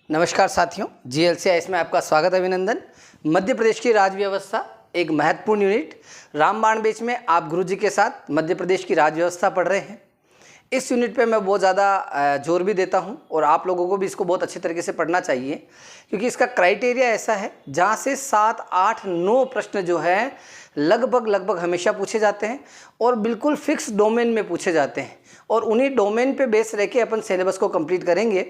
नमस्कार साथियों, GLCIS में आपका स्वागत अभिनंदन। मध्य प्रदेश की राज्य व्यवस्था एक महत्वपूर्ण यूनिट रामबाण बैच में आप गुरुजी के साथ मध्य प्रदेश की राज्य व्यवस्था पढ़ रहे हैं। इस यूनिट पे मैं बहुत ज़्यादा जोर भी देता हूं और आप लोगों को भी इसको बहुत अच्छे तरीके से पढ़ना चाहिए, क्योंकि इसका क्राइटेरिया ऐसा है जहां से 7, 8, 9 प्रश्न जो है लगभग हमेशा पूछे जाते हैं और बिल्कुल फिक्स डोमेन में पूछे जाते हैं और उन्हीं डोमेन पे बेस रह के अपन सिलेबस को कंप्लीट करेंगे।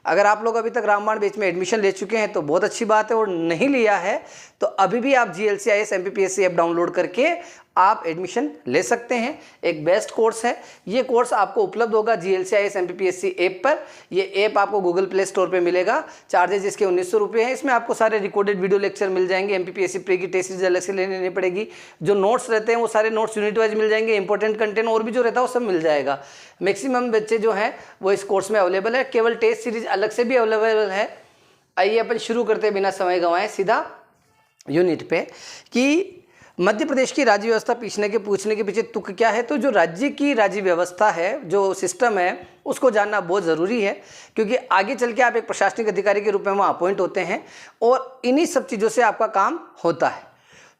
अगर आप लोग अभी तक रामबाण बैच में एडमिशन ले चुके हैं तो बहुत अच्छी बात है, और नहीं लिया है तो अभी भी आप GLCIS MPPSC ऐप डाउनलोड करके आप एडमिशन ले सकते हैं। एक बेस्ट कोर्स है, ये कोर्स आपको उपलब्ध होगा GLCIS MPPSC ऐप पर। ये ऐप आपको गूगल प्ले स्टोर पे मिलेगा। चार्जेस इसके 1900 रुपये हैं। इसमें आपको सारे रिकॉर्डेड वीडियो लेक्चर मिल जाएंगे। MPPSC प्री की टेस्ट सीरीज अलग से लेनी नहीं पड़ेगी। जो नोट्स रहते हैं वो सारे नोट्स यूनिट वाइज मिल जाएंगे। इंपॉर्टेंट कंटेंट और भी जो रहता है वो सब मिल जाएगा। मैक्सिमम बच्चे जो हैं वो इस कोर्स में अवेलेबल है। केवल टेस्ट सीरीज अलग से भी अवेलेबल है। आइए अपन शुरू करते हैं बिना समय गंवाए सीधा यूनिट पे कि मध्य प्रदेश की राज्य व्यवस्था पूछने के पीछे तुक क्या है। तो जो राज्य की राज्य व्यवस्था है, जो सिस्टम है, उसको जानना बहुत ज़रूरी है, क्योंकि आगे चल के आप एक प्रशासनिक अधिकारी के रूप में वहाँ अपॉइंट होते हैं और इन्हीं सब चीज़ों से आपका काम होता है।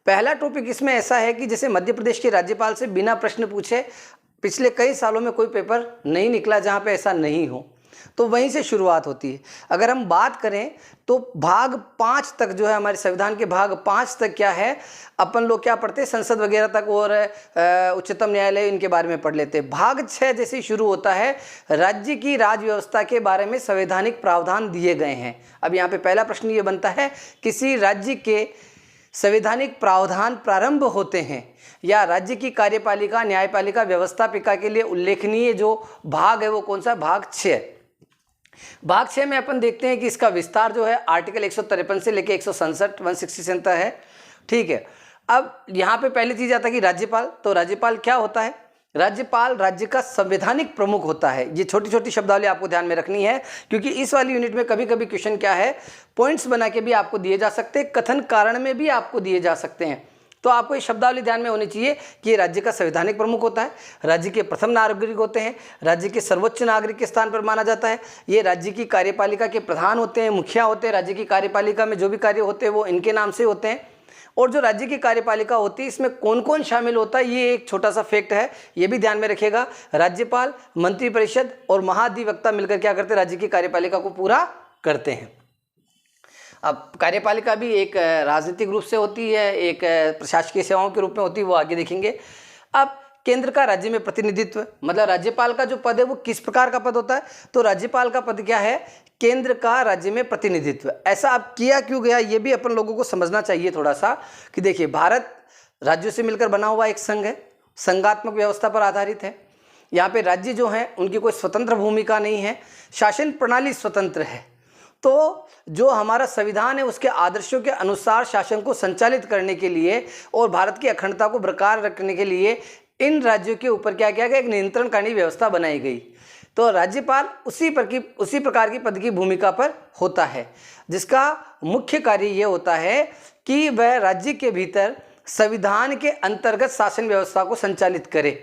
पहला टॉपिक इसमें ऐसा है कि जैसे मध्य प्रदेश के राज्यपाल से बिना प्रश्न पूछे पिछले कई सालों में कोई पेपर नहीं निकला जहाँ पे ऐसा नहीं हो, तो वहीं से शुरुआत होती है। अगर हम बात करें तो भाग 5 तक जो है हमारे संविधान के भाग 5 तक क्या है, अपन लोग क्या पढ़ते हैं, संसद वगैरह तक और उच्चतम न्यायालय इनके बारे में पढ़ लेते हैं। भाग 6 जैसे ही शुरू होता है, राज्य की राज्य व्यवस्था के बारे में संवैधानिक प्रावधान दिए गए हैं। अब यहाँ पे पहला प्रश्न ये बनता है, किसी राज्य के संवैधानिक प्रावधान प्रारंभ होते हैं या राज्य की कार्यपालिका, न्यायपालिका, व्यवस्थापिका के लिए उल्लेखनीय जो भाग है वो कौन सा? भाग 6। भाग 6 में अपन देखते हैं कि इसका विस्तार जो है आर्टिकल 153 से लेकर 167 तक है। ठीक है। अब यहाँ पे पहली चीज आता है कि राज्यपाल। तो राज्यपाल क्या होता है? राज्यपाल राज्य का संवैधानिक प्रमुख होता है। ये छोटी छोटी शब्दावली आपको ध्यान में रखनी है, क्योंकि इस वाली यूनिट में कभी कभी क्वेश्चन क्या है, पॉइंट्स बना के भी आपको दिए जा सकते हैं, कथन कारण में भी आपको दिए जा सकते हैं। तो आपको ये शब्दावली ध्यान में होनी चाहिए कि ये राज्य का संवैधानिक प्रमुख होता है, राज्य के प्रथम नागरिक होते हैं, राज्य के सर्वोच्च नागरिक के स्थान पर माना जाता है, ये राज्य की कार्यपालिका के प्रधान होते हैं, मुखिया होते हैं, राज्य की कार्यपालिका में जो भी कार्य होते हैं वो इनके नाम से होते हैं। और जो राज्य की कार्यपालिका होती है इसमें कौन कौन शामिल होता है, ये एक छोटा सा फैक्ट है, ये भी ध्यान में रखिएगा। राज्यपाल, मंत्रिपरिषद और महाधिवक्ता मिलकर क्या करते हैं? राज्य की कार्यपालिका को पूरा करते हैं। अब कार्यपालिका भी एक राजनीतिक रूप से होती है, एक प्रशासकीय सेवाओं के रूप में होती है, वो आगे देखेंगे। अब केंद्र का राज्य में प्रतिनिधित्व, मतलब राज्यपाल का जो पद है वो किस प्रकार का पद होता है? तो राज्यपाल का पद क्या है? केंद्र का राज्य में प्रतिनिधित्व। ऐसा अब किया क्यों गया, ये भी अपन लोगों को समझना चाहिए थोड़ा सा, कि देखिए भारत राज्यों से मिलकर बना हुआ एक संघ है, संघात्मक व्यवस्था पर आधारित है। यहाँ पे राज्य जो हैं उनकी कोई स्वतंत्र भूमिका नहीं है, शासन प्रणाली स्वतंत्र है। तो जो हमारा संविधान है उसके आदर्शों के अनुसार शासन को संचालित करने के लिए और भारत की अखंडता को बरकरार रखने के लिए इन राज्यों के ऊपर क्या किया गया? एक नियंत्रणकारी व्यवस्था बनाई गई। तो राज्यपाल उसी प्रकार की पद की भूमिका पर होता है, जिसका मुख्य कार्य ये होता है कि वह राज्य के भीतर संविधान के अंतर्गत शासन व्यवस्था को संचालित करे।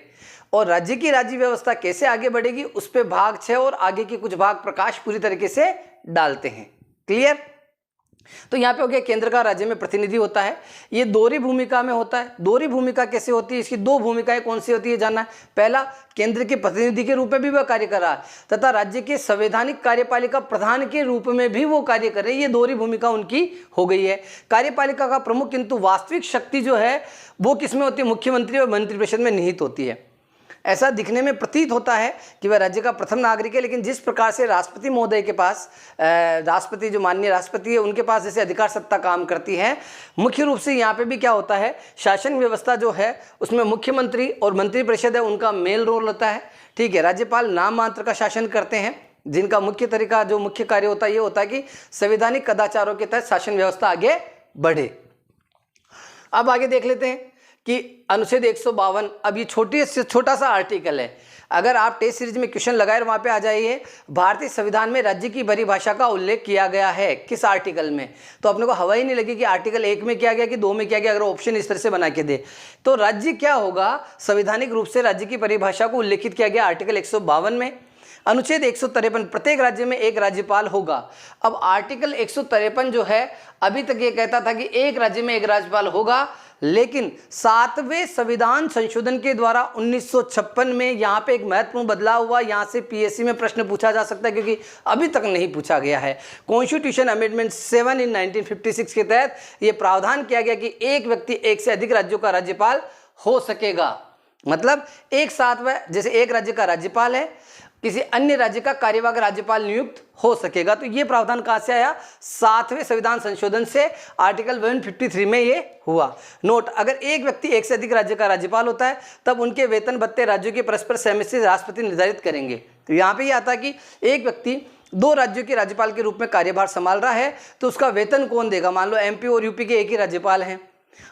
और राज्य की राज्य व्यवस्था कैसे आगे बढ़ेगी उस पर भाग 6 और आगे के कुछ भाग प्रकाश पूरी तरीके से डालते हैं। क्लियर? तो यहाँ पे हो गया केंद्र का राज्य में प्रतिनिधि होता है, ये दोहरी भूमिका में होता है। दोहरी भूमिका कैसे होती है? इसकी 2 भूमिकाएं कौन सी होती है जानना है। पहला, केंद्र के प्रतिनिधि के रूप में भी वह कार्य कर रहा है तथा राज्य के संवैधानिक कार्यपालिका प्रधान के रूप में भी वो कार्य कर रहे हैं। ये दोहरी भूमिका उनकी हो गई है। कार्यपालिका का प्रमुख, किंतु वास्तविक शक्ति जो है वो किसमें होती है? मुख्यमंत्री और मंत्रिपरिषद में निहित होती है। ऐसा दिखने में प्रतीत होता है कि वह राज्य का प्रथम नागरिक है, लेकिन जिस प्रकार से राष्ट्रपति महोदय के पास, राष्ट्रपति जो माननीय राष्ट्रपति है उनके पास जैसे अधिकार सत्ता काम करती है, मुख्य रूप से यहाँ पे भी क्या होता है? शासन व्यवस्था जो है उसमें मुख्यमंत्री और मंत्रिपरिषद है उनका मेल रोल होता है। ठीक है। राज्यपाल नाम मात्र का शासन करते हैं, जिनका मुख्य तरीका, जो मुख्य कार्य होता है ये होता है कि संवैधानिक कदाचारों के तहत शासन व्यवस्था आगे बढ़े। अब आगे देख लेते हैं कि अनुच्छेद 152, अब ये छोटा सा आर्टिकल है। अगर आप टेस्ट सीरीज में क्वेश्चन लगाए वहां पे आ जाइए, भारतीय संविधान में राज्य की परिभाषा का उल्लेख किया गया है किस आर्टिकल में, तो अपने को हवा ही नहीं लगी कि आर्टिकल 1 में किया गया कि 2 में किया गया। अगर ऑप्शन इस तरह से बना के दे तो राज्य क्या होगा? संवैधानिक रूप से राज्य की परिभाषा को उल्लेखित किया गया आर्टिकल 152 में। अनुच्छेद 153 प्रत्येक राज्य में एक राज्यपाल होगा। अब आर्टिकल 153 जो है अभी तक ये कहता था कि एक राज्य में एक राज्यपाल होगा, लेकिन 7वें संविधान संशोधन के द्वारा 1956 में यहाँ पे एक महत्वपूर्ण बदलाव हुआ। यहाँ से पीएससी में प्रश्न पूछा जा सकता है क्योंकि अभी तक नहीं पूछा गया है। कॉन्स्टिट्यूशन अमेंडमेंट 7 इन 1956 के तहत ये प्रावधान किया गया कि एक व्यक्ति एक से अधिक राज्यों का राज्यपाल हो सकेगा। मतलब एक साथ में जैसे एक राज्य का राज्यपाल है, किसी अन्य राज्य का कार्यवाहक राज्यपाल नियुक्त हो सकेगा। तो ये प्रावधान कहां से आया? 7वें संविधान संशोधन से आर्टिकल 153 में ये हुआ। नोट, अगर एक व्यक्ति एक से अधिक राज्य का राज्यपाल होता है तब उनके वेतन भत्ते राज्यों के परस्पर सहमति से राष्ट्रपति निर्धारित करेंगे। तो यहाँ पे ये आता है कि एक व्यक्ति 2 राज्यों के राज्यपाल के रूप में कार्यभार संभाल रहा है तो उसका वेतन कौन देगा? मान लो एमपी और यूपी के एक ही राज्यपाल हैं।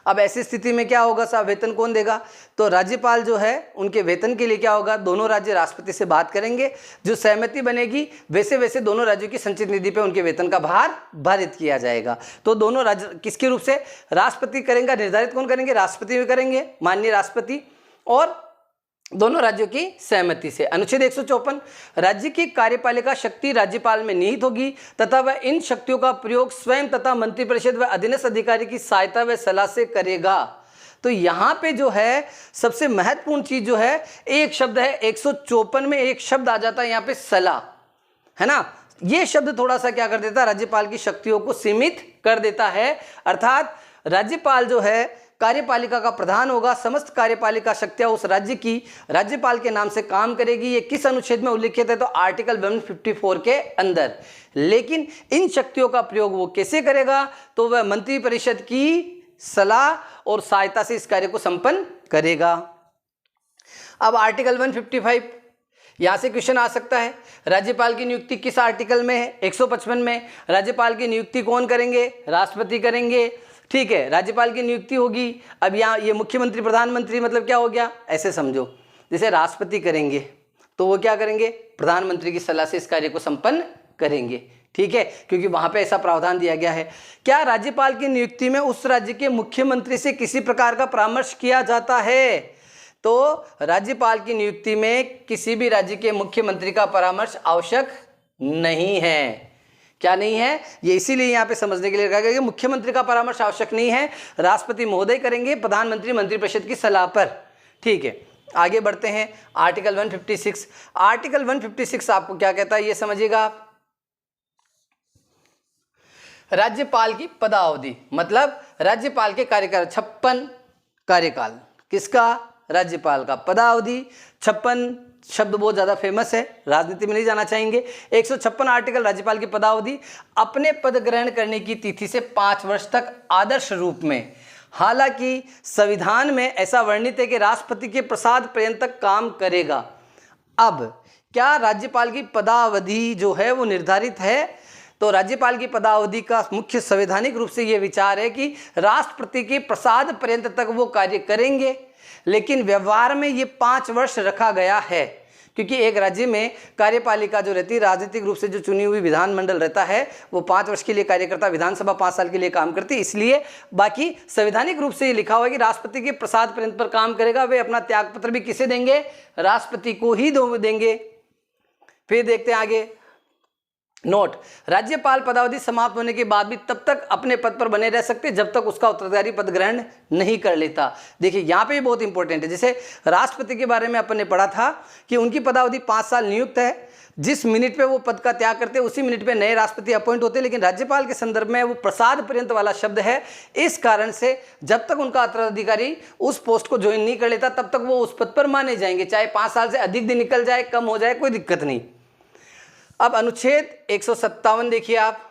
अब ऐसी स्थिति में क्या होगा साहब? वेतन कौन देगा? तो राज्यपाल जो है उनके वेतन के लिए क्या होगा? दोनों राज्य राष्ट्रपति से बात करेंगे, जो सहमति बनेगी वैसे वैसे दोनों राज्यों की संचित निधि पे उनके वेतन का भार भारित किया जाएगा। तो दोनों राज्य किसके रूप से? राष्ट्रपति करेंगे। निर्धारित कौन करेंगे? राष्ट्रपति भी करेंगे, माननीय राष्ट्रपति, और दोनों राज्यों की सहमति से। अनुच्छेद 154 राज्य की कार्यपालिका शक्ति राज्यपाल में निहित होगी तथा वह इन शक्तियों का प्रयोग स्वयं तथा मंत्रिपरिषद व अधीनस्थ अधिकारी की सहायता व सलाह से करेगा। तो यहाँ पे जो है सबसे महत्वपूर्ण चीज जो है, एक शब्द है 154 में, एक शब्द आ जाता है यहाँ पे सलाह, है ना। ये शब्द थोड़ा सा क्या कर देता है? राज्यपाल की शक्तियों को सीमित कर देता है। अर्थात राज्यपाल जो है कार्यपालिका का प्रधान होगा, समस्त कार्यपालिका शक्तियां उस राज्य की राज्यपाल के नाम से काम करेगी। ये किस अनुच्छेद में उल्लिखित है? तो आर्टिकल 154 के अंदर। लेकिन इन शक्तियों का प्रयोग वो कैसे करेगा? तो वह मंत्रिपरिषद की सलाह और सहायता से इस कार्य को संपन्न करेगा। अब आर्टिकल 155, यहां से क्वेश्चन आ सकता है, राज्यपाल की नियुक्ति किस आर्टिकल में है? 155 में। राज्यपाल की नियुक्ति कौन करेंगे? राष्ट्रपति करेंगे। ठीक है, राज्यपाल की नियुक्ति होगी। अब यहाँ ये मुख्यमंत्री प्रधानमंत्री मतलब क्या हो गया? ऐसे समझो, जैसे राष्ट्रपति करेंगे तो वो क्या करेंगे? प्रधानमंत्री की सलाह से इस कार्य को संपन्न करेंगे। ठीक है, क्योंकि वहां पे ऐसा प्रावधान दिया गया है। क्या राज्यपाल की नियुक्ति में उस राज्य के मुख्यमंत्री से किसी प्रकार का परामर्श किया जाता है? तो राज्यपाल की नियुक्ति में किसी भी राज्य के मुख्यमंत्री का परामर्श आवश्यक नहीं है। क्या नहीं है? ये इसीलिए यहाँ पे समझने के लिए कहा गया कि मुख्यमंत्री का परामर्श आवश्यक नहीं है, राष्ट्रपति महोदय करेंगे प्रधानमंत्री मंत्रिपरिषद की सलाह पर। ठीक है, आगे बढ़ते हैं। आर्टिकल 156, आर्टिकल 156 आपको क्या कहता है ये समझिएगा आप। राज्यपाल की पदावधि मतलब राज्यपाल के कार्यकाल 56 कार्यकाल। किसका? राज्यपाल का। पदावधि 56 शब्द बहुत ज्यादा फेमस है, राजनीति में नहीं जाना चाहेंगे। 156 आर्टिकल राज्यपाल की पदावधि अपने पद ग्रहण करने की तिथि से 5 वर्ष तक आदर्श रूप में। हालांकि संविधान में ऐसा वर्णित है कि राष्ट्रपति के प्रसाद पर्यंत तक काम करेगा। अब क्या राज्यपाल की पदावधि जो है वो निर्धारित है? तो राज्यपाल की पदावधि का मुख्य संवैधानिक रूप से यह विचार है कि राष्ट्रपति के प्रसाद पर्यंत तक वो कार्य करेंगे, लेकिन व्यवहार में ये 5 वर्ष रखा गया है क्योंकि एक राज्य में कार्यपालिका जो रहती है, राजनीतिक रूप से जो चुनी हुई विधानमंडल रहता है वो 5 वर्ष के लिए कार्य करता, विधानसभा 5 साल के लिए काम करती है। इसलिए बाकी संवैधानिक रूप से ये लिखा हुआ है कि राष्ट्रपति के प्रसाद पर्यंत पर काम करेगा। वे अपना त्यागपत्र भी किसे देंगे? राष्ट्रपति को ही देंगे। फिर देखते हैं आगे। नोट, राज्यपाल पदावधि समाप्त होने के बाद भी तब तक अपने पद पर बने रह सकते जब तक उसका उत्तराधिकारी पद ग्रहण नहीं कर लेता। देखिए यहाँ पे भी बहुत इंपॉर्टेंट है। जैसे राष्ट्रपति के बारे में अपन ने पढ़ा था कि उनकी पदावधि 5 साल नियुक्त है, जिस मिनट पे वो पद का त्याग करते हैं उसी मिनट पे नए राष्ट्रपति अपॉइंट होते हैं। लेकिन राज्यपाल के संदर्भ में वो प्रसाद पर्यंत वाला शब्द है। इस कारण से जब तक उनका उत्तराधिकारी उस पोस्ट को ज्वाइन नहीं कर लेता तब तक वो उस पद पर माने जाएंगे, चाहे 5 साल से अधिक दिन निकल जाए, कम हो जाए, कोई दिक्कत नहीं। अब अनुच्छेद 157 देखिए आप।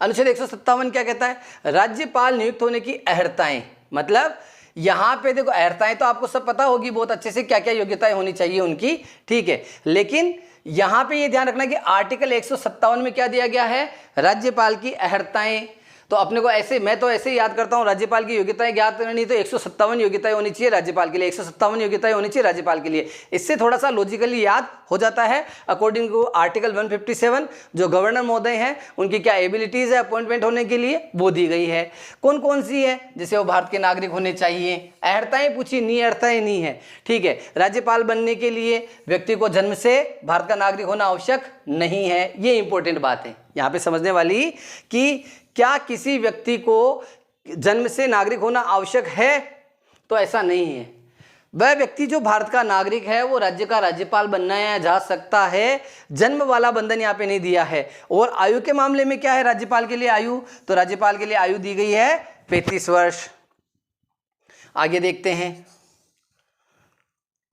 अनुच्छेद 157 क्या कहता है? राज्यपाल नियुक्त होने की अहर्ताएं। मतलब यहां पे देखो, अहर्ताएं तो आपको सब पता होगी बहुत अच्छे से, क्या क्या योग्यताएं होनी चाहिए उनकी। ठीक है, लेकिन यहां पे ये ध्यान रखना कि आर्टिकल 157 में क्या दिया गया है? राज्यपाल की अहर्ताएं। तो अपने को ऐसे, मैं तो ऐसे ही याद करता हूँ, राज्यपाल की योग्यताएं ज्ञात करनी तो 157 योग्यताएं होनी चाहिए राज्यपाल के लिए, 157 योग्यताएं होनी चाहिए राज्यपाल के लिए। इससे थोड़ा सा लॉजिकली याद हो जाता है। अकॉर्डिंग टू आर्टिकल 157 जो गवर्नर महोदय हैं उनकी क्या एबिलिटीज है अपॉइंटमेंट होने के लिए वो दी गई है। कौन कौन सी है? जैसे वो भारत के नागरिक होने चाहिए, अर्हताएं पूछी, निअर्हताएं नहीं है, ठीक है। राज्यपाल बनने के लिए व्यक्ति को जन्म से भारत का नागरिक होना आवश्यक नहीं है, ये इंपॉर्टेंट बात है यहाँ पे समझने वाली कि क्या किसी व्यक्ति को जन्म से नागरिक होना आवश्यक है? तो ऐसा नहीं है। वह व्यक्ति जो भारत का नागरिक है वो राज्य का राज्यपाल बनना जा सकता है, जन्म वाला बंधन यहाँ पे नहीं दिया है। और आयु के मामले में क्या है राज्यपाल के लिए आयु? तो राज्यपाल के लिए आयु दी गई है 35 वर्ष। आगे देखते हैं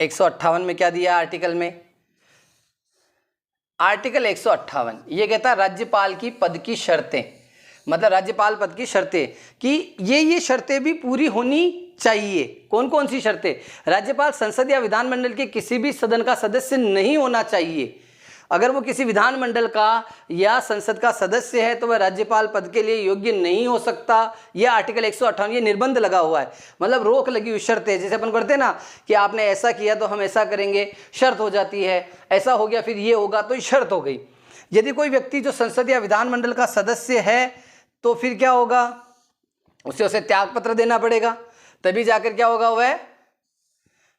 158 में क्या दिया आर्टिकल में। आर्टिकल 158 ये कहता है राज्यपाल की पद की शर्तें, मतलब राज्यपाल पद की शर्तें कि ये शर्तें भी पूरी होनी चाहिए। कौन कौन सी शर्तें? राज्यपाल संसद या विधानमंडल के किसी भी सदन का सदस्य नहीं होना चाहिए। अगर वो किसी विधानमंडल का या संसद का सदस्य है तो वह राज्यपाल पद के लिए योग्य नहीं हो सकता। यह आर्टिकल 158 ये निर्बंध लगा हुआ है, मतलब रोक लगी हुई शर्त है। जैसे अपन करते हैं ना कि आपने ऐसा किया तो हम ऐसा करेंगे, शर्त हो जाती है, ऐसा हो गया फिर ये होगा तो ये शर्त हो गई। यदि कोई व्यक्ति जो संसद या विधानमंडल का सदस्य है तो फिर क्या होगा? उसे त्याग पत्र देना पड़ेगा, तभी जाकर क्या होगा, वह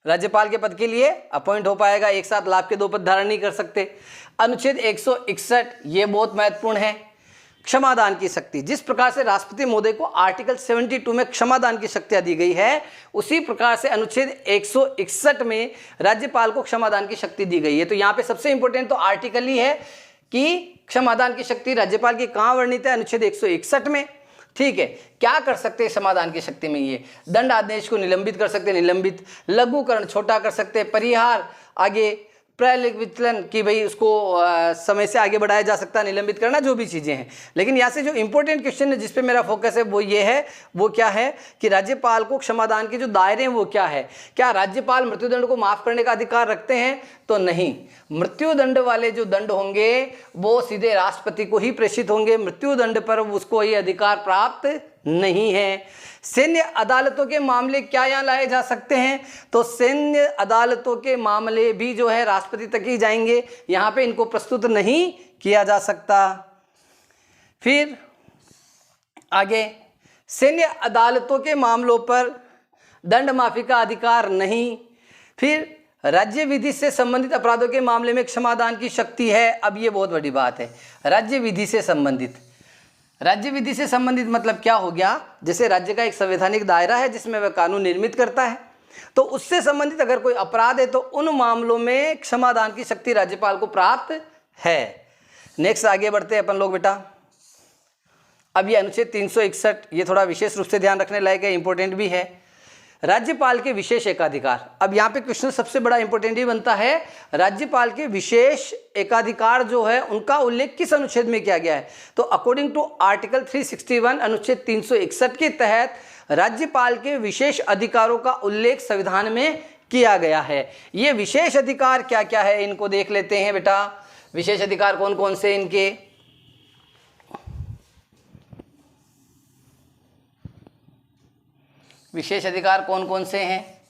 राज्यपाल के पद के लिए अपॉइंट हो पाएगा। एक साथ लाभ के दो पद धारण नहीं कर सकते। अनुच्छेद 161 ये बहुत महत्वपूर्ण है, क्षमादान की शक्ति। जिस प्रकार से राष्ट्रपति महोदय को आर्टिकल 72 में क्षमादान की शक्तियां दी गई है, उसी प्रकार से अनुच्छेद 161 में राज्यपाल को क्षमादान की शक्ति दी गई है। तो यहाँ पे सबसे इंपॉर्टेंट तो आर्टिकल ही है कि क्षमादान की शक्ति राज्यपाल की कहाँ वर्णित है? अनुच्छेद 161 में, ठीक है। क्या कर सकते हैं समाधान की शक्ति में? ये दंड आदेश को निलंबित कर सकते हैं, निलंबित, लघुकरण छोटा कर सकते हैं, परिहार आगे प्रलंबितन की भाई उसको समय से आगे बढ़ाया जा सकता है, निलंबित करना, जो भी चीज़ें हैं। लेकिन यहाँ से जो इंपॉर्टेंट क्वेश्चन है जिस पे मेरा फोकस है वो ये है, वो क्या है कि राज्यपाल को क्षमादान के जो दायरे हैं वो क्या है। क्या राज्यपाल मृत्युदंड को माफ करने का अधिकार रखते हैं? तो नहीं, मृत्युदंड वाले जो दंड होंगे वो सीधे राष्ट्रपति को ही प्रेषित होंगे, मृत्युदंड पर उसको ये अधिकार प्राप्त नहीं है। सैन्य अदालतों के मामले क्या यहाँ लाए जा सकते हैं? तो सैन्य अदालतों के मामले भी जो है राष्ट्रपति तक ही जाएंगे, यहाँ पे इनको प्रस्तुत नहीं किया जा सकता। फिर आगे, सैन्य अदालतों के मामलों पर दंड माफी का अधिकार नहीं। फिर राज्य विधि से संबंधित अपराधों के मामले में क्षमादान की शक्ति है। अब ये बहुत बड़ी बात है, राज्य विधि से संबंधित। राज्य विधि से संबंधित मतलब क्या हो गया? जैसे राज्य का एक संवैधानिक दायरा है जिसमें वह कानून निर्मित करता है, तो उससे संबंधित अगर कोई अपराध है तो उन मामलों में क्षमादान की शक्ति राज्यपाल को प्राप्त है। नेक्स्ट आगे बढ़ते हैं अपन लोग बेटा। अब ये अनुच्छेद 361 ये थोड़ा विशेष रूप से ध्यान रखने लायक है, इंपॉर्टेंट भी है। राज्यपाल के विशेष एकाधिकार। अब यहाँ पे क्वेश्चन सबसे बड़ा इंपॉर्टेंट ही बनता है, राज्यपाल के विशेष एकाधिकार जो है उनका उल्लेख किस अनुच्छेद में किया गया है? तो अकॉर्डिंग टू आर्टिकल 361 अनुच्छेद 361 के तहत राज्यपाल के विशेष अधिकारों का उल्लेख संविधान में किया गया है। ये विशेष अधिकार क्या क्या है इनको देख लेते हैं बेटा। विशेष अधिकार कौन कौन से इनके? विशेष अधिकार कौन कौन से हैं?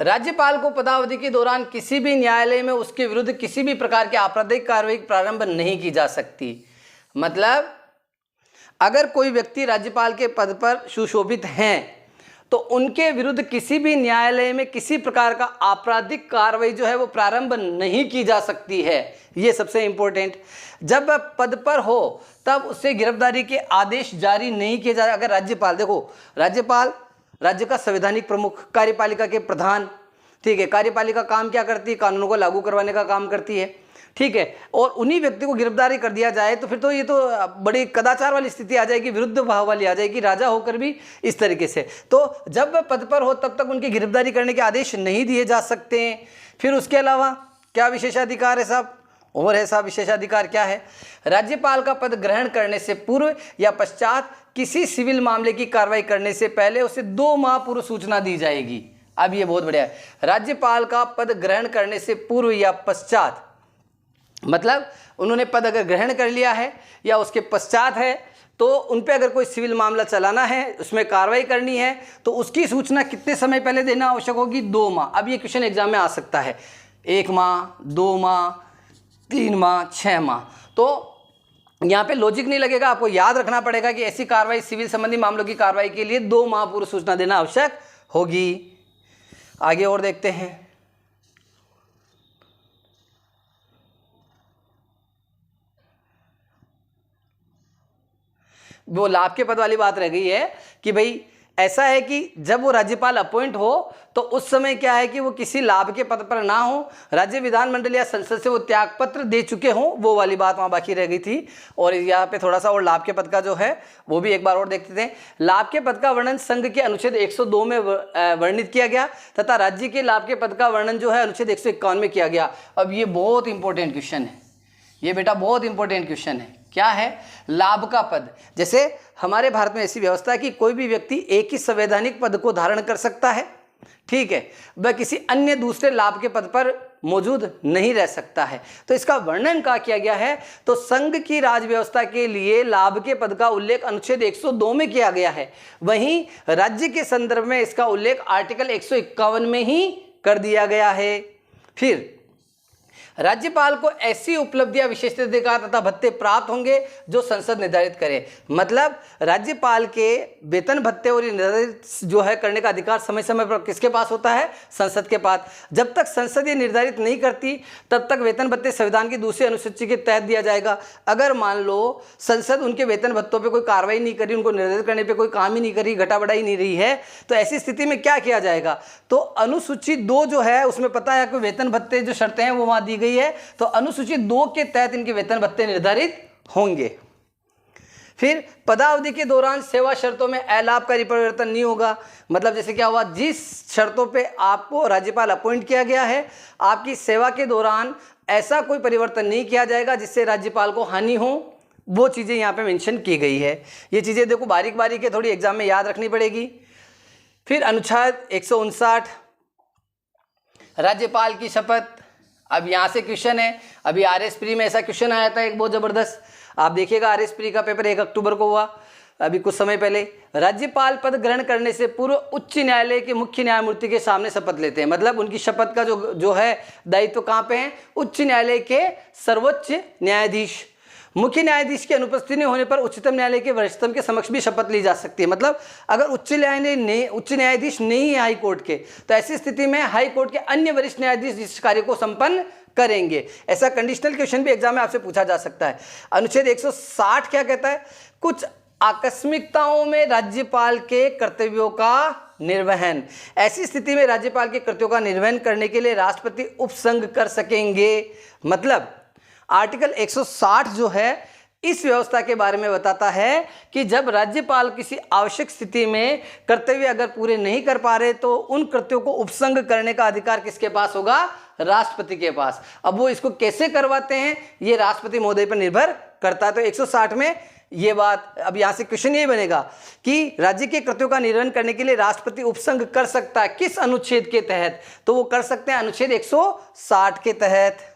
राज्यपाल को पदावधि के दौरान किसी भी न्यायालय में उसके विरुद्ध किसी भी प्रकार की आपराधिक कार्रवाई प्रारंभ नहीं की जा सकती। मतलब अगर कोई व्यक्ति राज्यपाल के पद पर सुशोभित हैं तो उनके विरुद्ध किसी भी न्यायालय में किसी प्रकार का आपराधिक कार्रवाई जो है वो प्रारंभ नहीं की जा सकती है। ये सबसे इंपॉर्टेंट। जब वह पद पर हो तब उससे गिरफ्तारी के आदेश जारी नहीं किए जा। अगर राज्यपाल, देखो राज्यपाल राज्य का संवैधानिक प्रमुख, कार्यपालिका के प्रधान, ठीक है। कार्यपालिका काम क्या करती है? कानूनों को लागू करवाने का काम करती है, ठीक है। और उन्हीं व्यक्ति को गिरफ्तारी कर दिया जाए तो फिर तो ये तो बड़ी कदाचार वाली स्थिति आ जाएगी, विरुद्ध भाव वाली आ जाएगी, राजा होकर भी इस तरीके से। तो जब वह पद पर हो तब तक उनकी गिरफ्तारी करने के आदेश नहीं दिए जा सकते हैं। फिर उसके अलावा क्या विशेषाधिकार है साहब? और है साहब विशेषाधिकार क्या है? राज्यपाल का पद ग्रहण करने से पूर्व या पश्चात किसी सिविल मामले की कार्रवाई करने से पहले उसे 2 माह पूर्व सूचना दी जाएगी। अब ये बहुत बढ़िया है, राज्यपाल का पद ग्रहण करने से पूर्व या पश्चात, मतलब उन्होंने पद अगर ग्रहण कर लिया है या उसके पश्चात है तो उन पे अगर कोई सिविल मामला चलाना है, उसमें कार्रवाई करनी है, तो उसकी सूचना कितने समय पहले देना आवश्यक होगी? 2 माह। अब ये क्वेश्चन एग्जाम में आ सकता है 1 माह, 2 माह, 3 माह, 6 माह। तो यहाँ पे लॉजिक नहीं लगेगा, आपको याद रखना पड़ेगा कि ऐसी कार्रवाई, सिविल संबंधी मामलों की कार्रवाई के लिए 2 माह पूर्व सूचना देना आवश्यक होगी। आगे और देखते हैं। वो लाभ के पद वाली बात रह गई है कि भाई ऐसा है कि जब वो राज्यपाल अपॉइंट हो तो उस समय क्या है कि वो किसी लाभ के पद पर ना हो, राज्य विधानमंडल या संसद से वो त्यागपत्र दे चुके हों, वो वाली बात वहाँ बाकी रह गई थी। और यहाँ पे थोड़ा सा और लाभ के पद का जो है वो भी एक बार और देखते थे। लाभ के पद का वर्णन संघ के अनुच्छेद 102 में वर्णित किया गया तथा राज्य के लाभ के पद का वर्णन जो है अनुच्छेद 151 में किया गया। अब ये बहुत इंपॉर्टेंट क्वेश्चन है, ये बेटा बहुत इंपॉर्टेंट क्वेश्चन है। क्या है? लाभ का पद। जैसे हमारे भारत में ऐसी व्यवस्था है कि कोई भी व्यक्ति एक ही संवैधानिक पद को धारण कर सकता है, ठीक है, वह किसी अन्य दूसरे लाभ के पद पर मौजूद नहीं रह सकता है। तो इसका वर्णन क्या किया गया है? तो संघ की राज व्यवस्था के लिए लाभ के पद का उल्लेख अनुच्छेद 102 में किया गया है, वहीं राज्य के संदर्भ में इसका उल्लेख आर्टिकल 151 में ही कर दिया गया है। फिर राज्यपाल को ऐसी उपलब्धियां, विशेषाधिकार तथा भत्ते प्राप्त होंगे जो संसद निर्धारित करे। मतलब राज्यपाल के वेतन भत्ते और निर्धारित जो है करने का अधिकार समय समय पर किसके पास होता है? संसद के पास। जब तक संसद ये निर्धारित नहीं करती तब तक वेतन भत्ते संविधान की दूसरी अनुसूची के तहत दिया जाएगा। अगर मान लो संसद उनके वेतन भत्तों पर कोई कार्रवाई नहीं करी, उनको निर्धारित करने पर कोई काम ही नहीं करी, घटा बढ़ाई नहीं रही है, तो ऐसी स्थिति में क्या किया जाएगा? तो अनुसूची 2 जो है उसमें पता है कि वेतन भत्ते जो शर्तें हैं वो वहां दी गई है, तो अनुसूची 2 के तहत इनके वेतन भत्ते निर्धारित होंगे। फिर पदावधि के दौरान सेवा शर्तों में अलाभकारी परिवर्तन नहीं होगा। मतलब जैसे क्या हुआ, जिस शर्तों पे आपको राज्यपाल अपॉइंट किया गया है, आपकी सेवा के दौरान ऐसा कोई परिवर्तन नहीं किया जाएगा जिससे राज्यपाल को हानि हो। वो चीजें यहाँ पे मेंशन की गई है। ये चीजें देखो बारीक बारीक है, थोड़ी एग्जाम में याद रखनी पड़ेगी। फिर अनुच्छेद 159 राज्यपाल की शपथ। अब यहाँ से क्वेश्चन है, अभी आरएस प्री में ऐसा क्वेश्चन आया था एक बहुत जबरदस्त, आप देखिएगा आरएस प्री का पेपर 1 अक्टूबर को हुआ, अभी कुछ समय पहले। राज्यपाल पद ग्रहण करने से पूर्व उच्च न्यायालय के मुख्य न्यायमूर्ति के सामने शपथ लेते हैं। मतलब उनकी शपथ का जो है दायित्व कहाँ पे है? उच्च न्यायालय के सर्वोच्च न्यायाधीश। मुख्य न्यायाधीश की अनुपस्थिति होने पर उच्चतम न्यायालय के वरिष्ठतम के समक्ष भी शपथ ली जा सकती है। मतलब अगर उच्च न्यायाधीश नहीं है हाई कोर्ट के, तो ऐसी स्थिति में हाई कोर्ट के अन्य वरिष्ठ न्यायाधीश इस कार्य को संपन्न करेंगे। ऐसा कंडीशनल क्वेश्चन भी एग्जाम में आपसे पूछा जा सकता है। अनुच्छेद 160 क्या कहता है? कुछ आकस्मिकताओं में राज्यपाल के कर्तव्यों का निर्वहन। ऐसी स्थिति में राज्यपाल के कर्तव्यों का निर्वहन करने के लिए राष्ट्रपति उपसंघ कर सकेंगे। मतलब आर्टिकल 160 जो है इस व्यवस्था के बारे में बताता है कि जब राज्यपाल किसी आवश्यक स्थिति में कर्तव्य अगर पूरे नहीं कर पा रहे तो उन कृत्यों को उपसंघ करने का अधिकार किसके पास होगा? राष्ट्रपति के पास। अब वो इसको कैसे करवाते हैं ये राष्ट्रपति महोदय पर निर्भर करता है। तो 160 में ये बात, अब यहां से क्वेश्चन यही बनेगा कि राज्य के कृत्यों का निर्वहन करने के लिए राष्ट्रपति उपसंघ कर सकता है, किस अनुच्छेद के तहत? तो वो कर सकते हैं अनुच्छेद 160 के तहत।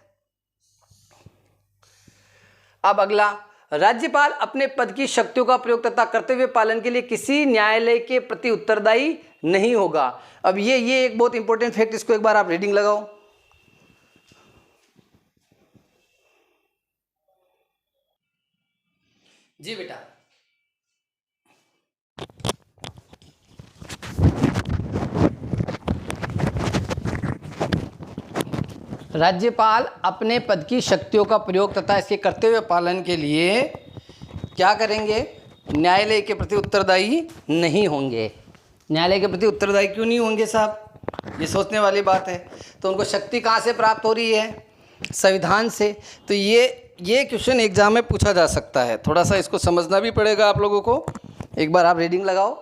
अब अगला, राज्यपाल अपने पद की शक्तियों का प्रयोग तथा कर्तव्य पालन के लिए किसी न्यायालय के प्रति उत्तरदायी नहीं होगा। अब ये एक बहुत इंपॉर्टेंट फैक्ट, इसको एक बार आप रीडिंग लगाओ। जी बेटा, राज्यपाल अपने पद की शक्तियों का प्रयोग तथा इसके कर्तव्य पालन के लिए क्या करेंगे? न्यायालय के प्रति उत्तरदायी नहीं होंगे। न्यायालय के प्रति उत्तरदायी क्यों नहीं होंगे साहब? ये सोचने वाली बात है। तो उनको शक्ति कहाँ से प्राप्त हो रही है? संविधान से। तो ये क्वेश्चन एग्जाम में पूछा जा सकता है, थोड़ा सा इसको समझना भी पड़ेगा आप लोगों को। एक बार आप रीडिंग लगाओ।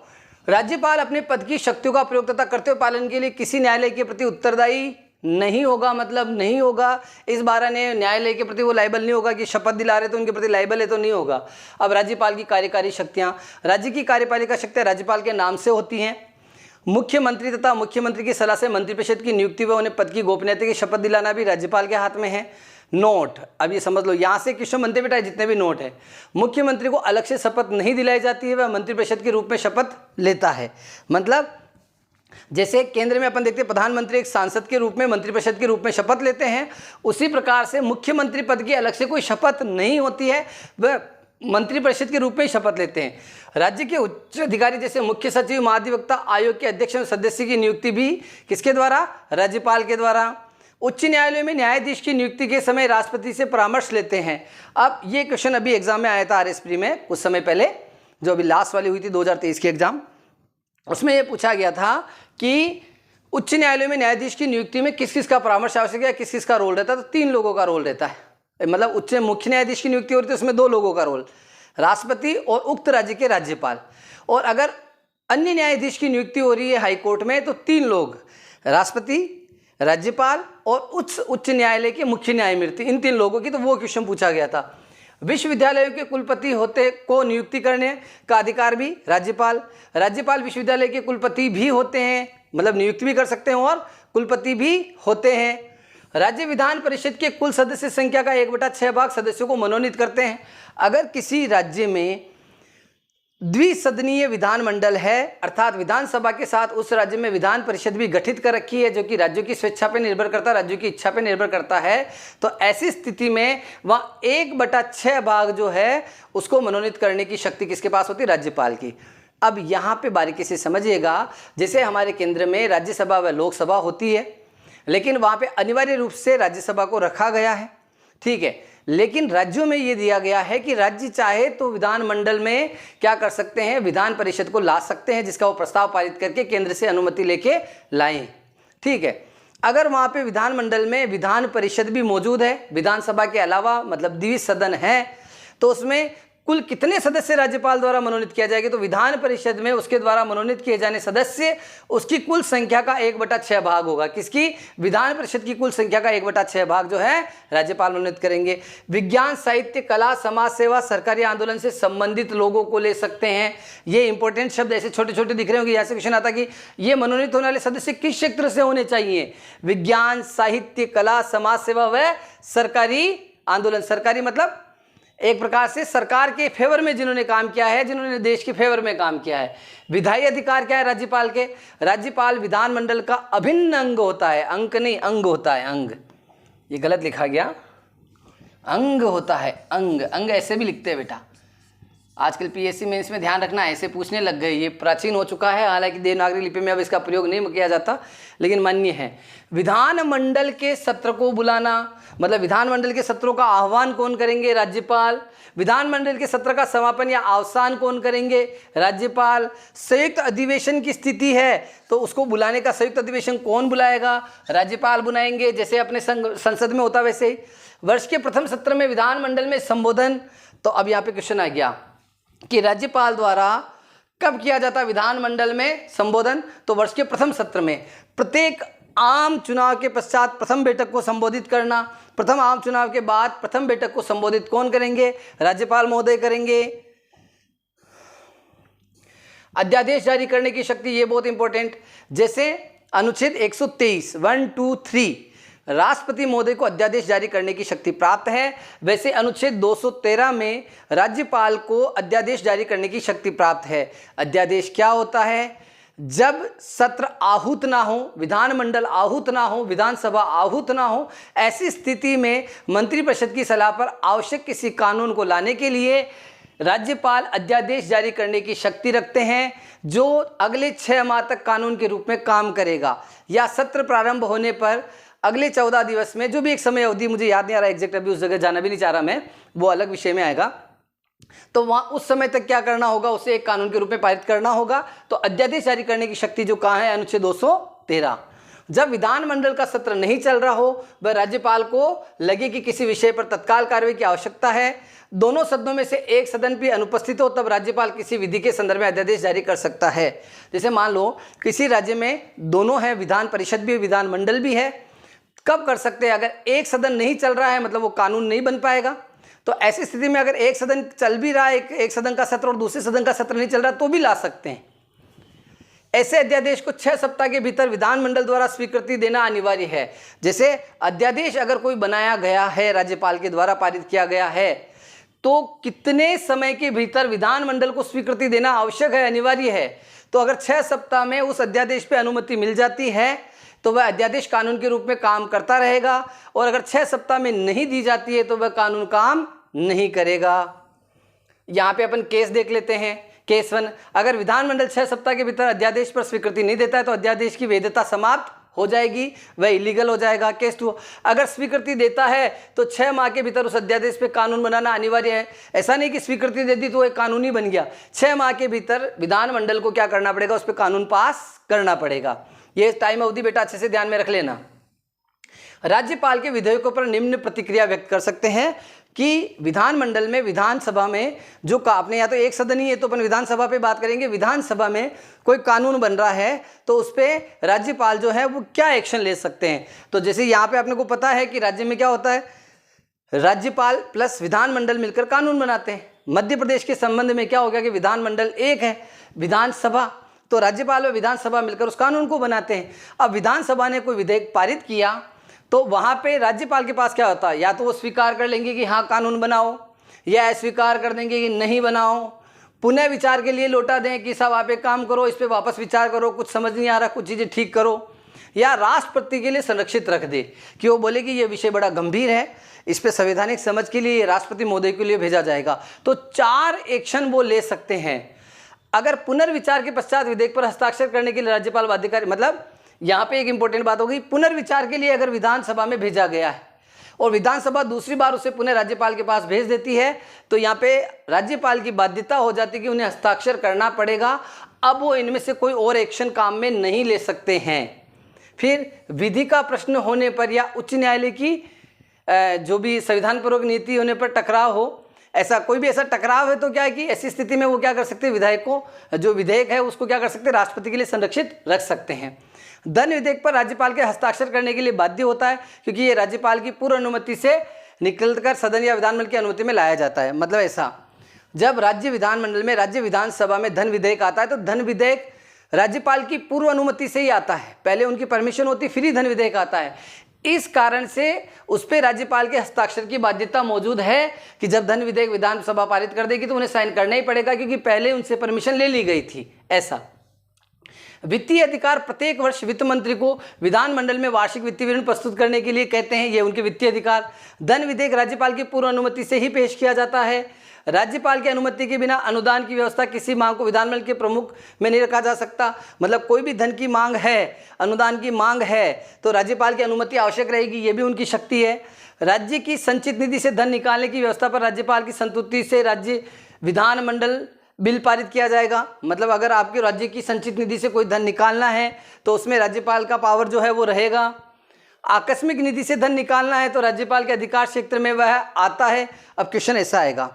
राज्यपाल अपने पद की शक्तियों का प्रयोग तथा कर्तव्य पालन के लिए किसी न्यायालय के प्रति उत्तरदायी नहीं होगा। मतलब नहीं होगा, इस बार ने न्यायालय के प्रति वो लायबल नहीं होगा कि शपथ दिला रहे तो उनके प्रति लायबल है तो नहीं होगा। अब राज्यपाल की कार्यकारी शक्तियां, राज्य की कार्यपालिका शक्तियां राज्यपाल के नाम से होती हैं। मुख्यमंत्री तथा मुख्यमंत्री की सलाह से मंत्रिपरिषद की नियुक्ति व उन्हें पद की गोपनीयता की शपथ दिलाना भी राज्यपाल के हाथ में है। नोट, अब ये समझ लो, यहाँ से क्वेश्चन बनते बेटा जितने भी नोट है, मुख्यमंत्री को अलग से शपथ नहीं दिलाई जाती है, वह मंत्रिपरिषद के रूप में शपथ लेता है। मतलब जैसे केंद्र में अपन देखते हैं प्रधानमंत्री एक सांसद के रूप में मंत्रिपरिषद के रूप में शपथ लेते हैं, उसी प्रकार से मुख्यमंत्री पद की अलग से कोई शपथ नहीं होती है, वह मंत्रिपरिषद के रूप में शपथ लेते हैं। राज्य के उच्च अधिकारी जैसे मुख्य सचिव, महाधिवक्ता, आयोग के अध्यक्ष और सदस्य की नियुक्ति भी किसके द्वारा? राज्यपाल के द्वारा। उच्च न्यायालय में न्यायाधीश की नियुक्ति के समय राष्ट्रपति से परामर्श लेते हैं। अब ये क्वेश्चन अभी एग्जाम में आया था आरएस प्री में कुछ समय पहले, जो अभी लास्ट वाली हुई थी 2023 की एग्जाम, उसमें ये पूछा गया था कि उच्च न्यायालय में न्यायाधीश की नियुक्ति में किस किस का परामर्श आवश्यक है, किस किस का रोल रहता है? तो 3 लोगों का रोल रहता है। मतलब उच्च मुख्य न्यायाधीश की नियुक्ति होती है, उसमें 2 लोगों का रोल, राष्ट्रपति और उक्त राज्य के राज्यपाल। और अगर अन्य न्यायाधीश की नियुक्ति हो रही है हाईकोर्ट में तो 3 लोग, राष्ट्रपति, राज्यपाल और उच्च न्यायालय के मुख्य न्यायमूर्ति, इन 3 लोगों की। तो वो क्वेश्चन पूछा गया था। विश्वविद्यालयों के कुलपति होते को नियुक्ति करने का अधिकार भी राज्यपाल विश्वविद्यालय के कुलपति भी होते हैं, मतलब नियुक्ति भी कर सकते हैं और कुलपति भी होते हैं। राज्य विधान परिषद के कुल सदस्य संख्या का 1/6 भाग सदस्यों को मनोनीत करते हैं। अगर किसी राज्य में द्विसदनीय विधानमंडल है, अर्थात विधानसभा के साथ उस राज्य में विधान परिषद भी गठित कर रखी है, जो कि राज्यों की स्वेच्छा पर निर्भर करता है, राज्यों की इच्छा पर निर्भर करता है, तो ऐसी स्थिति में वहाँ 1/6 भाग जो है उसको मनोनीत करने की शक्ति किसके पास होती है? राज्यपाल की। अब यहाँ पे बारीकी से समझिएगा, जैसे हमारे केंद्र में राज्यसभा व लोकसभा होती है, लेकिन वहाँ पे अनिवार्य रूप से राज्यसभा को रखा गया है, ठीक है। लेकिन राज्यों में ये दिया गया है कि राज्य चाहे तो विधानमंडल में क्या कर सकते हैं? विधान परिषद को ला सकते हैं, जिसका वो प्रस्ताव पारित करके केंद्र से अनुमति लेके लाएं, ठीक है। अगर वहाँ पे विधानमंडल में विधान परिषद भी मौजूद है, विधानसभा के अलावा, मतलब द्विसदन है, तो उसमें कुल कितने सदस्य राज्यपाल द्वारा मनोनीत किया जाएगा? तो विधान परिषद में उसके द्वारा मनोनीत किए जाने सदस्य, उसकी कुल संख्या का 1/6 भाग होगा। किसकी? विधान परिषद की कुल संख्या का 1/6 भाग जो है राज्यपाल मनोनीत करेंगे। विज्ञान, साहित्य, कला, समाज सेवा, सरकारी आंदोलन से संबंधित लोगों को ले सकते हैं। ये इंपॉर्टेंट शब्द ऐसे छोटे छोटे दिख रहे होंगे, यहाँ से क्वेश्चन आता कि ये मनोनीत होने वाले सदस्य किस क्षेत्र से होने चाहिए? विज्ञान, साहित्य, कला, समाज सेवा व सरकारी आंदोलन। सरकारी मतलब एक प्रकार से सरकार के फेवर में जिन्होंने काम किया है, जिन्होंने देश के फेवर में काम किया है। विधायी अधिकार क्या है राज्यपाल के? राज्यपाल विधानमंडल का अभिन्न अंग होता है, अंक नहीं अंग होता है, अंग, ये गलत लिखा गया, अंग होता है, अंग, अंग ऐसे भी लिखते हैं बेटा। आजकल पीएससी मेंस में ध्यान रखना, ऐसे पूछने लग गए, ये प्राचीन हो चुका है, हालांकि देवनागरी लिपि में अब इसका प्रयोग नहीं किया जाता, लेकिन मान्य है। विधानमंडल के सत्र को बुलाना, मतलब विधानमंडल के सत्रों का आह्वान कौन करेंगे? राज्यपाल। विधानमंडल के सत्र का समापन या अवसान कौन करेंगे? राज्यपाल। संयुक्त अधिवेशन की स्थिति है तो उसको बुलाने का संयुक्त अधिवेशन कौन बुलाएगा? राज्यपाल बुलाएंगे, जैसे अपने संसद में होता वैसे ही। वर्ष के प्रथम सत्र में विधानमंडल में संबोधन, तो अब यहाँ पे क्वेश्चन आ गया कि राज्यपाल द्वारा कब किया जाता है विधानमंडल में संबोधन? तो वर्ष के प्रथम सत्र में। प्रत्येक आम चुनाव के पश्चात प्रथम बैठक को संबोधित करना, प्रथम आम चुनाव के बाद प्रथम बैठक को संबोधित कौन करेंगे? राज्यपाल महोदय करेंगे। अध्यादेश जारी करने की शक्ति, ये बहुत इंपॉर्टेंट, जैसे अनुच्छेद 123 1, 2, 3 राष्ट्रपति महोदय को अध्यादेश जारी करने की शक्ति प्राप्त है, वैसे अनुच्छेद 213 में राज्यपाल को अध्यादेश जारी करने की शक्ति प्राप्त है। अध्यादेश क्या होता है? जब सत्र आहूत ना हो, विधानमंडल आहूत ना हो, विधानसभा आहूत ना हो, ऐसी स्थिति में मंत्रिपरिषद की सलाह पर आवश्यक किसी कानून को लाने के लिए राज्यपाल अध्यादेश जारी करने की शक्ति रखते हैं, जो अगले 6 माह तक कानून के रूप में काम करेगा, या सत्र प्रारंभ होने पर अगले 14 दिवस में, जो भी एक समय अवधि, मुझे याद नहीं आ रहा एग्जैक्ट, अभी उस जगह जाना भी नहीं चाह रहा मैं, वो अलग विषय में आएगा, तो वहाँ उस समय तक क्या करना होगा? उसे एक कानून के रूप में पारित करना होगा। तो अध्यादेश जारी करने की शक्ति जो कहाँ है? अनुच्छेद 213। जब विधानमंडल का सत्र नहीं चल रहा हो, वह राज्यपाल को लगे कि किसी विषय पर तत्काल कार्रवाई की आवश्यकता है, दोनों सदनों में से एक सदन भी अनुपस्थित हो, तब राज्यपाल किसी विधि के संदर्भ में अध्यादेश जारी कर सकता है। जैसे मान लो किसी राज्य में दोनों है, विधान परिषद भी, विधानमंडल भी है, कब कर सकते हैं? अगर एक सदन नहीं चल रहा है, मतलब वो कानून नहीं बन पाएगा, तो ऐसी स्थिति में अगर एक सदन चल भी रहा है, एक सदन का सत्र और दूसरे सदन का सत्र नहीं चल रहा, तो भी ला सकते हैं। ऐसे अध्यादेश को 6 सप्ताह के भीतर विधानमंडल द्वारा स्वीकृति देना अनिवार्य है। जैसे अध्यादेश अगर कोई बनाया गया है, राज्यपाल के द्वारा पारित किया गया है, तो कितने समय के भीतर विधानमंडल को स्वीकृति देना आवश्यक है, अनिवार्य है। तो अगर 6 सप्ताह में उस अध्यादेश पे अनुमति मिल जाती है तो वह अध्यादेश कानून के रूप में काम करता रहेगा, और अगर 6 सप्ताह में नहीं दी जाती है तो वह कानून काम नहीं करेगा। यहाँ पे अपन केस देख लेते हैं। केस 1, अगर विधानमंडल 6 सप्ताह के भीतर अध्यादेश पर स्वीकृति नहीं देता है तो अध्यादेश की वैधता समाप्त हो जाएगी, वह इलीगल हो जाएगा। केस 2, अगर स्वीकृति देता है तो 6 माह के भीतर उस अध्यादेश पे कानून बनाना अनिवार्य है। ऐसा नहीं कि स्वीकृति दे दी तो एक कानूनी बन गया, 6 माह के भीतर विधानमंडल को क्या करना पड़ेगा, उस पर कानून पास करना पड़ेगा। ये टाइम अवधि बेटा अच्छे से ध्यान में रख लेना। राज्यपाल के विधेयकों पर निम्न प्रतिक्रिया व्यक्त कर सकते हैं कि विधानमंडल में, विधानसभा में जो आपने, या तो एक सदन ही है तो अपन विधानसभा पे बात करेंगे, विधानसभा में कोई कानून बन रहा है तो उस पर राज्यपाल जो है वो क्या एक्शन ले सकते हैं। तो जैसे यहाँ पे आपने को पता है कि राज्य में क्या होता है, राज्यपाल प्लस विधानमंडल मिलकर कानून बनाते हैं। मध्य प्रदेश के संबंध में क्या हो गया कि विधानमंडल एक है, विधानसभा, तो राज्यपाल और विधानसभा मिलकर उस कानून को बनाते हैं। अब विधानसभा ने कोई विधेयक पारित किया तो वहाँ पे राज्यपाल के पास क्या होता है, या तो वो स्वीकार कर लेंगे कि हाँ कानून बनाओ, या अस्वीकार कर देंगे कि नहीं बनाओ, पुनः विचार के लिए लौटा दें कि साहब आप एक काम करो, इस पर वापस विचार करो, कुछ समझ नहीं आ रहा, कुछ चीज़ें ठीक करो, या राष्ट्रपति के लिए संरक्षित रख दे कि वो बोले कि ये विषय बड़ा गंभीर है, इस पर संवैधानिक समझ के लिए राष्ट्रपति महोदय के लिए भेजा जाएगा। तो 4 एक्शन वो ले सकते हैं। अगर पुनर्विचार के पश्चात विधेयक पर हस्ताक्षर करने के लिए राज्यपाल बाध्यकारी, मतलब यहाँ पे एक इंपॉर्टेंट बात होगी, पुनर्विचार के लिए अगर विधानसभा में भेजा गया है और विधानसभा दूसरी बार उसे पुनः राज्यपाल के पास भेज देती है तो यहाँ पे राज्यपाल की बाध्यता हो जाती है कि उन्हें हस्ताक्षर करना पड़ेगा। अब वो इनमें से कोई और एक्शन काम में नहीं ले सकते हैं। फिर विधि का प्रश्न होने पर या उच्च न्यायालय की जो भी संविधानपूर्वक नीति होने पर टकराव हो, ऐसा कोई भी ऐसा टकराव है तो क्या है कि ऐसी स्थिति में वो क्या कर सकते हैं, विधायक को, जो विधेयक है उसको क्या कर सकते हैं, राष्ट्रपति के लिए संरक्षित रख सकते हैं। धन विधेयक पर राज्यपाल के हस्ताक्षर करने के लिए बाध्य होता है क्योंकि ये राज्यपाल की पूर्व अनुमति से निकलकर सदन या विधानमंडल की अनुमति में लाया जाता है। मतलब ऐसा, जब राज्य विधानमंडल में, राज्य विधानसभा में धन विधेयक आता है तो धन विधेयक राज्यपाल की पूर्व अनुमति से ही आता है, पहले उनकी परमिशन होती फिर ही धन विधेयक आता है। इस कारण से उस पर राज्यपाल के हस्ताक्षर की बाध्यता मौजूद है कि जब धन विधेयक विधानसभा पारित कर देगी तो उन्हें साइन करना ही पड़ेगा क्योंकि पहले उनसे परमिशन ले ली गई थी। ऐसा वित्तीय अधिकार प्रत्येक वर्ष वित्त मंत्री को विधानमंडल में वार्षिक वित्तीय विवरण प्रस्तुत करने के लिए कहते हैं, ये उनके वित्तीय अधिकार। धन विधेयक राज्यपाल की पूर्व अनुमति से ही पेश किया जाता है। राज्यपाल की अनुमति के बिना अनुदान की व्यवस्था किसी मांग को विधानमंडल के प्रमुख में नहीं रखा जा सकता। मतलब कोई भी धन की मांग है, अनुदान की मांग है तो राज्यपाल की अनुमति आवश्यक रहेगी, ये भी उनकी शक्ति है। राज्य की संचित निधि से धन निकालने की व्यवस्था पर राज्यपाल की संतुष्टि से राज्य विधानमंडल बिल पारित किया जाएगा। मतलब अगर आपके राज्य की संचित निधि से कोई धन निकालना है तो उसमें राज्यपाल का पावर जो है वो रहेगा। आकस्मिक निधि से धन निकालना है तो राज्यपाल के अधिकार क्षेत्र में वह आता है। अब क्वेश्चन ऐसा आएगा,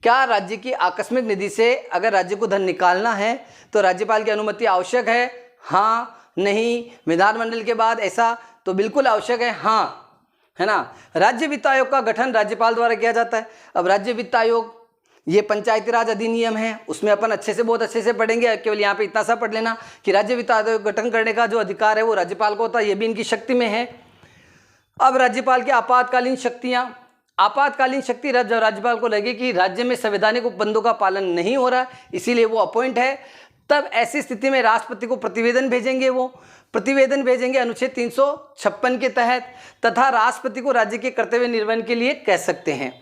क्या राज्य की आकस्मिक निधि से अगर राज्य को धन निकालना है तो राज्यपाल की अनुमति आवश्यक है? हाँ, नहीं, विधानमंडल के बाद ऐसा तो बिल्कुल आवश्यक है, हाँ, है ना। राज्य वित्त आयोग का गठन राज्यपाल द्वारा किया जाता है। अब राज्य वित्त आयोग ये पंचायती राज अधिनियम है, उसमें अपन अच्छे से, बहुत अच्छे से पढ़ेंगे। केवल यहाँ पे इतना सा पढ़ लेना कि राज्य वित्त आयोग गठन करने का जो अधिकार है वो राज्यपाल को होता है, ये भी इनकी शक्ति में है। अब राज्यपाल की आपातकालीन शक्तियाँ, आपातकालीन शक्ति जब राज्यपाल को लगे कि राज्य में संवैधानिक उपबंधों का पालन नहीं हो रहा इसीलिए वो अपॉइंट है, तब ऐसी स्थिति में राष्ट्रपति को प्रतिवेदन भेजेंगे। वो प्रतिवेदन भेजेंगे अनुच्छेद 356 के तहत, तथा राष्ट्रपति को राज्य के कर्तव्य निर्वहन के लिए कह सकते हैं।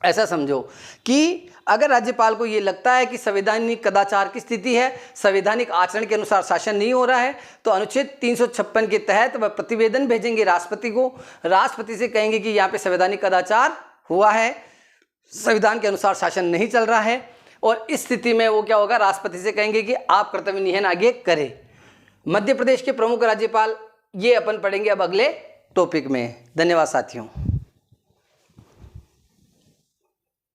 ऐसा समझो कि अगर राज्यपाल को ये लगता है कि संवैधानिक कदाचार की स्थिति है, संवैधानिक आचरण के अनुसार शासन नहीं हो रहा है, तो अनुच्छेद 356 के तहत वह प्रतिवेदन भेजेंगे राष्ट्रपति को। राष्ट्रपति से कहेंगे कि यहाँ पे संवैधानिक कदाचार हुआ है, संविधान के अनुसार शासन नहीं चल रहा है, और इस स्थिति में वो क्या होगा, राष्ट्रपति से कहेंगे कि आप कर्तव्य निर्वहन आगे करें। मध्य प्रदेश के प्रमुख राज्यपाल, ये अपन पढ़ेंगे अब अगले टॉपिक में। धन्यवाद साथियों।